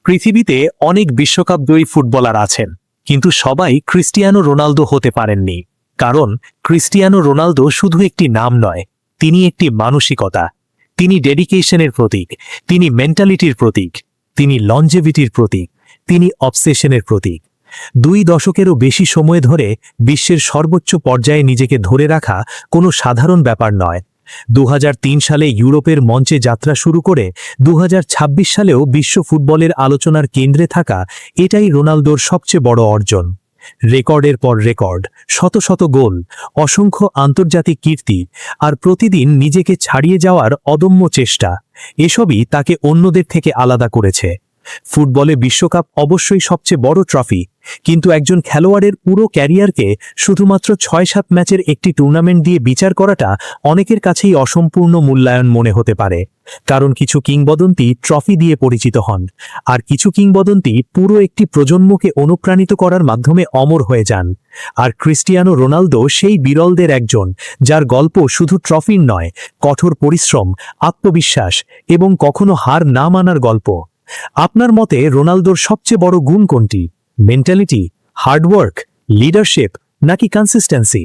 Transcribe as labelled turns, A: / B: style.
A: পৃথিবীতে অনেক বিশ্বকাপজয়ী ফুটবলার আছেন, কিন্তু সবাই ক্রিস্টিয়ানো রোনালদো হতে পারেননি। কারণ ক্রিস্টিয়ানো রোনালদো শুধু একটি নাম নয়, তিনি একটি মানসিকতা। তিনি ডেডিকেশনের প্রতীক, তিনি মেন্টালিটির প্রতীক, তিনি লঞ্জেভিটির প্রতীক, তিনি অবসেশনের প্রতীক। 2 দশকেরও বেশি সময় ধরে বিশ্বের সর্বোচ্চ পর্যায়ে নিজেকে ধরে রাখা কোনো সাধারণ ব্যাপার নয়। 2003 সালে ইউরোপের মঞ্চে যাত্রা শুরু করে 2026 সালেও বিশ্ব ফুটবলের আলোচনার কেন্দ্রে থাকা, এটাই রোনালদোর সবচেয়ে বড় অর্জন। রেকর্ডের পর রেকর্ড, শত শত গোল, অসংখ্য আন্তর্জাতিক কীর্তি, আর প্রতিদিন নিজেকে ছাড়িয়ে যাওয়ার অদম্য চেষ্টা, এসবই তাকে অন্যদের থেকে আলাদা করেছে। ফুটবলে বিশ্বকাপ অবশ্যই সবচেয়ে বড় ট্রফি, কিন্তু একজন খেলোয়াড়ের পুরো ক্যারিয়ারকে শুধুমাত্র 6-7 ম্যাচের একটি টুর্নামেন্ট দিয়ে বিচার করাটা অনেকের কাছেই অসম্পূর্ণ মূল্যায়ন মনে হতে পারে। কারণ কিছু কিংবদন্তি ট্রফি দিয়ে পরিচিত হন, আর কিছু কিংবদন্তি পুরো একটি প্রজন্মকে অনুপ্রাণিত করার মাধ্যমে অমর হয়ে যান। আর ক্রিস্টিয়ানো রোনালদো সেই বিরলদের একজন, যার গল্প শুধু ট্রফির নয়, কঠোর পরিশ্রম, আত্মবিশ্বাস এবং কখনো হার না মানার গল্প। আপনার মতে রোনালদোর সবচেয়ে বড় গুণ কোনটি? মেন্টালিটি, হার্ডওয়ার্ক, লিডারশিপ নাকি কনসিস্টেন্সি?